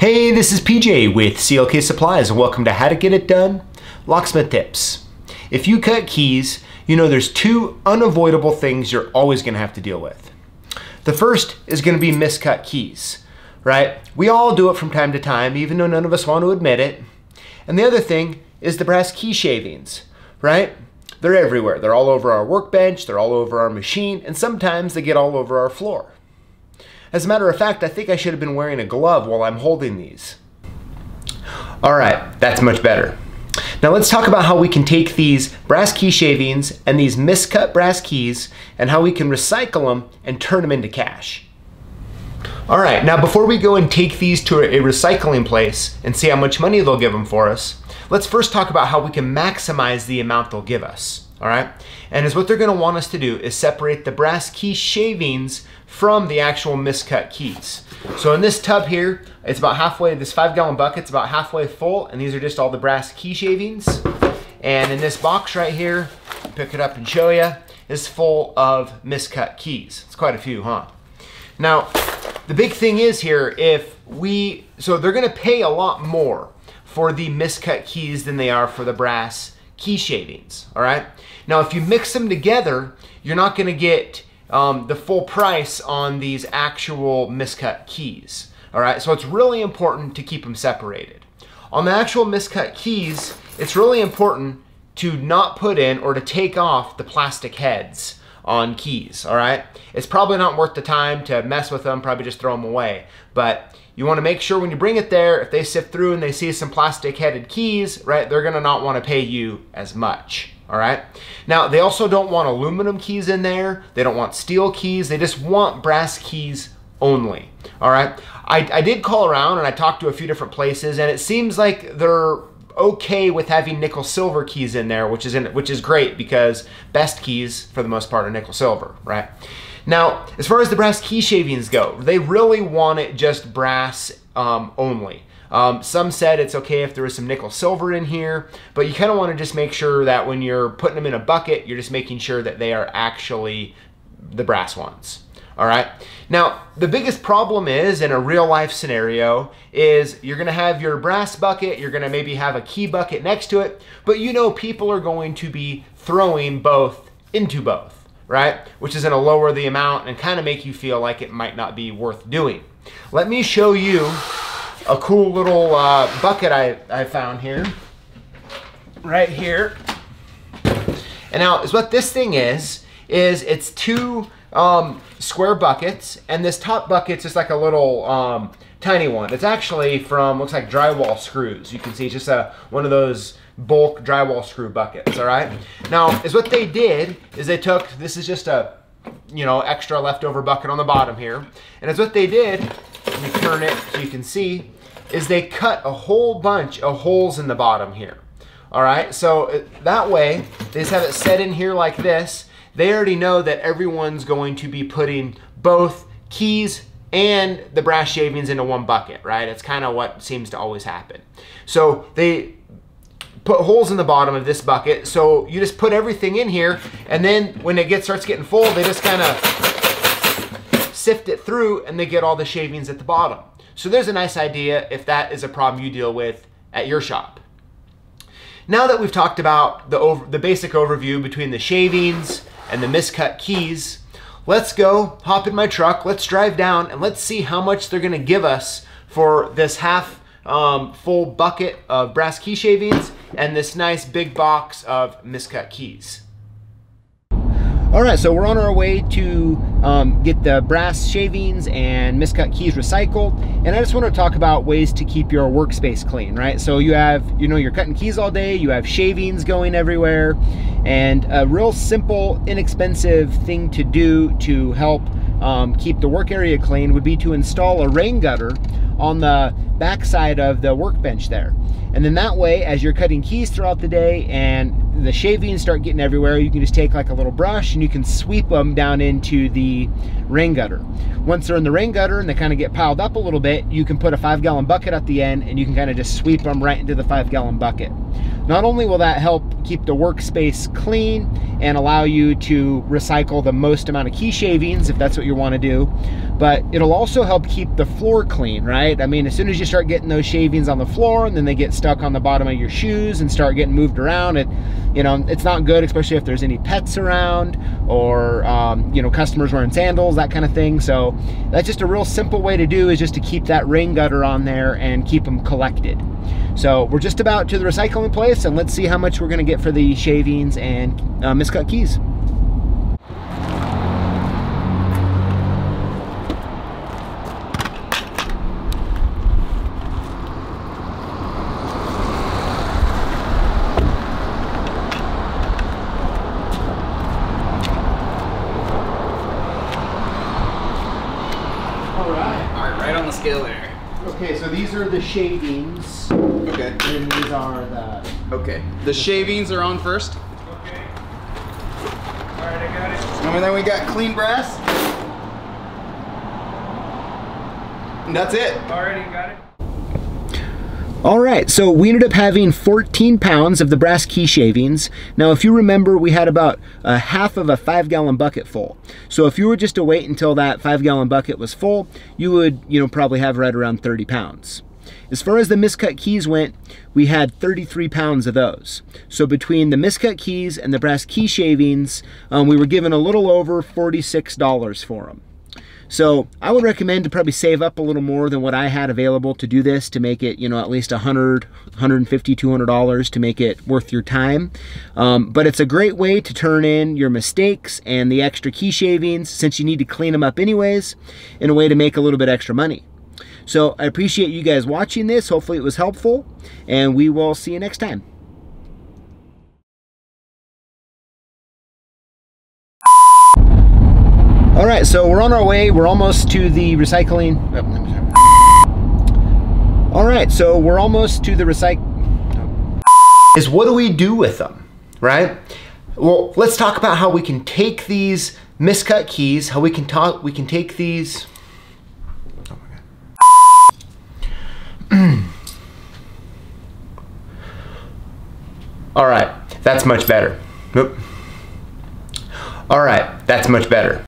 Hey, this is PJ with CLK Supplies and welcome to How to Get It Done Locksmith Tips. If you cut keys, you know there's two unavoidable things you're always going to have to deal with. The first is going to be miscut keys, right? We all do it from time to time, even though none of us want to admit it. And the other thing is the brass key shavings, right? They're everywhere. They're all over our workbench, they're all over our machine, and sometimes they get all over our floor. As a matter of fact, I think I should have been wearing a glove while I'm holding these. All right, that's much better. Now let's talk about how we can take these brass key shavings and these miscut brass keys and how we can recycle them and turn them into cash. All right, now before we go and take these to a recycling place and see how much money they'll give them for us, let's first talk about how we can maximize the amount they'll give us, all right? And what they're gonna want us to do is separate the brass key shavings from the actual miscut keys. So in this tub here, it's about halfway, this 5-gallon bucket's about halfway full, and these are just all the brass key shavings. And in this box right here, pick it up and show you, is full of miscut keys. It's quite a few, huh? Now, the big thing is here, so they're gonna pay a lot more for the miscut keys than they are for the brass key shavings, all right? Now, if you mix them together, you're not gonna get the full price on these actual miscut keys, all right? So it's really important to keep them separated. On the actual miscut keys, it's really important to not put in or to take off the plastic heads on keys, all right? It's probably not worth the time to mess with them, probably just throw them away. But you wanna make sure when you bring it there, if they sift through and they see some plastic headed keys, right, they're gonna not wanna pay you as much. All right. Now, they also don't want aluminum keys in there. They don't want steel keys. They just want brass keys only. All right. I did call around and I talked to a few different places, and it seems like they're okay with having nickel silver keys in there, which is great because best keys for the most part are nickel silver, right? Now, as far as the brass key shavings go, they really want it just brass only. Some said it's okay if there is some nickel silver in here, but you kind of want to just make sure that when you're putting them in a bucket, you're just making sure that they are actually the brass ones. All right. Now, the biggest problem is in a real life scenario is you're going to have your brass bucket, you're going to maybe have a key bucket next to it, but you know people are going to be throwing both into both, right? Which is going to lower the amount and kind of make you feel like it might not be worth doing. Let me show you a cool little bucket I found here, right here. And now, what this thing is it's two square buckets, and this top bucket's just like a little tiny one. It's actually from, looks like drywall screws. You can see it's just one of those bulk drywall screw buckets, all right? Now, what they did is they took, this is just a, extra leftover bucket on the bottom here, and what they did, let me turn it so you can see, is they cut a whole bunch of holes in the bottom here. All right, so that way, they just have it set in here like this. They already know that everyone's going to be putting both keys and the brass shavings into one bucket, right? It's kind of what seems to always happen. So they put holes in the bottom of this bucket, so you just put everything in here, and then when it starts getting full, they just kind of sift it through, and they get all the shavings at the bottom. So there's a nice idea if that is a problem you deal with at your shop. Now that we've talked about the basic overview between the shavings and the miscut keys, let's go hop in my truck, let's drive down, and let's see how much they're gonna give us for this half full bucket of brass key shavings and this nice big box of miscut keys. All right, so we're on our way to get the brass shavings and miscut keys recycled. And I just want to talk about ways to keep your workspace clean, right? So you have, you're cutting keys all day, you have shavings going everywhere, and a real simple, inexpensive thing to do to help keep the work area clean would be to install a rain gutter on the back side of the workbench there. And then that way, as you're cutting keys throughout the day and the shavings start getting everywhere, you can just take like a little brush and you can sweep them down into the rain gutter. Once they're in the rain gutter and they kind of get piled up a little bit, you can put a 5-gallon bucket at the end and you can kind of just sweep them right into the 5-gallon bucket. Not only will that help keep the workspace clean and allow you to recycle the most amount of key shavings if that's what you want to do, but it'll also help keep the floor clean, right? right? I mean, as soon as you start getting those shavings on the floor and then they get stuck on the bottom of your shoes and start getting moved around, it's not good, especially if there's any pets around or, customers wearing sandals, that kind of thing. So that's just a real simple way to do, is just to keep that rain gutter on there and keep them collected. So we're just about to the recycling place, and let's see how much we're gonna get for the shavings and miscut keys. Right on the scale there. Okay, so these are the shavings. Okay. And these are the... Okay. The shavings are on first. Okay. Alright, I got it. And then we got clean brass. And that's it. Already got it. All right, so we ended up having 14 pounds of the brass key shavings. Now, if you remember, we had about a half of a 5-gallon bucket full. So if you were just to wait until that 5-gallon bucket was full, you would, probably have right around 30 pounds. As far as the miscut keys went, we had 33 pounds of those. So between the miscut keys and the brass key shavings, we were given a little over $46 for them. So I would recommend to probably save up a little more than what I had available to do this, to make it, at least $100, $150, $200 to make it worth your time. But it's a great way to turn in your mistakes and the extra key shavings, since you need to clean them up anyways, in a way to make a little bit extra money. So I appreciate you guys watching this. Hopefully it was helpful, and we will see you next time. All right, so we're on our way. We're almost to the recycling. All right, so we're almost to the Is what do we do with them, right? Well, let's talk about how we can take these miscut keys, how we can take these. Oh my God. All right, that's much better. Nope. All right, that's much better.